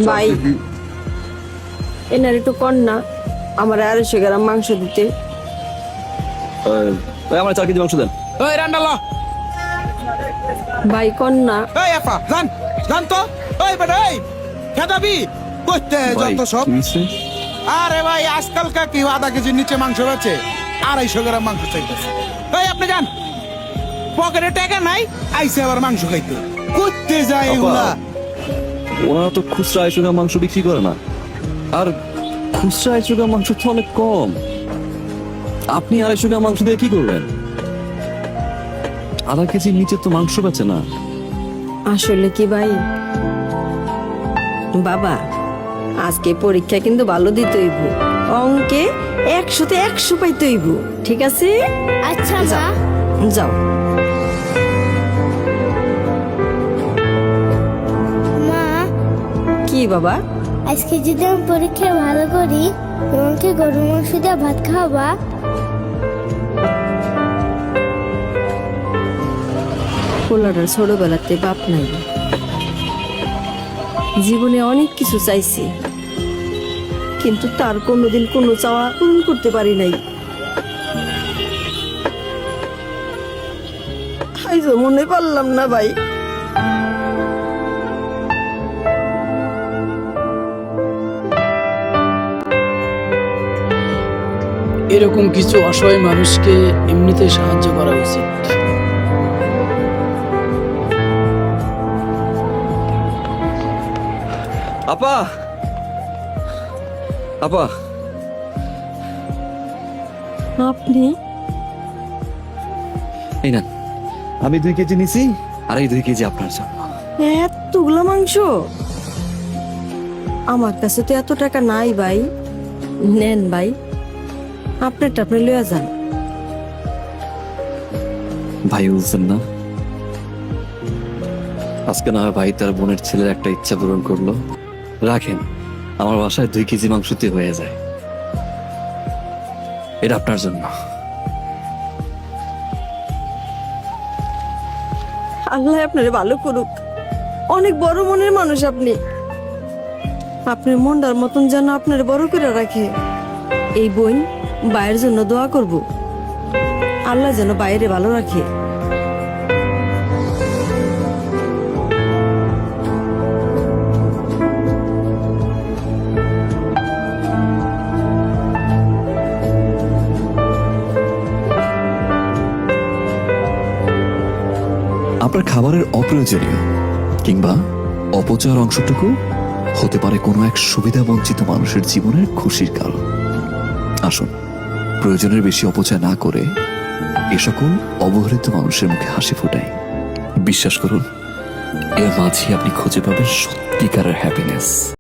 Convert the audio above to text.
ভাই এনার একটু কন্যা আমার 250 গ্রাম মাংস দিতে। ভাই আমার 4 কেজি মাংস দেন। ওই রান্ডালা ভাই কন্যা এই আপা জান জান তো ওই বেটা এই খেদাবি কইতে ভাই যত সব কি হইছে? আরে ভাই আজকালকার কি 1/2 কেজির নিচে মাংস বেচে 250 গ্রাম মাংস চাইতেছে। এই আপনি যান পকেটে টাকা নাই আইসে আবার মাংস খাইতে কইতে যায় এগুলা। ওনারা তো খুচরা 250 গ্রাম মাংস বিক্রি করে না, আর খুচরা 250 গ্রাম মাংস তো অনেক কম। আপনি 250 গ্রাম মাংস দিয়ে কি করবেন? 1/2 কেজির নিচে তো মাংস বেচে না। আসলে কি ভাই বাবা আজকে পরীক্ষা কিন্তু ভালো দিতে হইব, অঙ্কে 100-তে 100 পাইতে হইব, ঠিক আছে? আচ্ছা মা। যাও যাও। মা কি বাবা? আজকে যদি আমি পরীক্ষায় ভালো করি তোমাকে গরু মাংস দিয়ে ভাত খাওয়াবা? পোলাটার ছোটবেলাতে বাপ নাই, জীবনে অনেক কিছু চাইছি কিন্তু তার কোনোদিন কোনো চাওয়া পূরণ করতে পারি নাই। আইজো মনে পারলাম না ভাই। এরকম কিছু অসহায় মানুষকে এমনিতে সাহায্য করা উচিত। আপা আপা আপনি এই না, আমি 2 কেজি নিছি আর এই 2 কেজি আপনার জন্য। এতগুলা মাংস? আমার কাছে তো এত টাকা নাই ভাই। নেন ভাই, আপনারটা আপনি লইয়া যান। ভাই বলছেন না, আজকে না হয় ভাই তার বোনের ছেলের একটা ইচ্ছা পূরণ করলো। রাখেন, আমার বাসায় 2 কেজি মাংসতে হয়ে যায়। এটা আপনার জন্য। আল্লাহ আপনারে ভালো করুক, অনেক বড় মনের মানুষ আপনি। আপনার মনটার মতন যেন আপনার বড় করে রাখে। এই বোন বাইরের জন্য দোয়া করব, আল্লাহ যেন বাইরে ভালো রাখে। আপনার খাবারের অপ্রয়োজনীয় কিংবা অপচয়ের অংশটুকু হতে পারে কোনো এক সুবিধা বঞ্চিত মানুষের জীবনের খুশির কারণ। আসুন, প্রয়োজনের বেশি অপচয় না করে এ সকল অবহেলিত মানুষের মুখে হাসি ফোটাই। বিশ্বাস করুন, এর মাঝে আপনি খুঁজে পাবেন সত্যিকারের হ্যাপিনেস।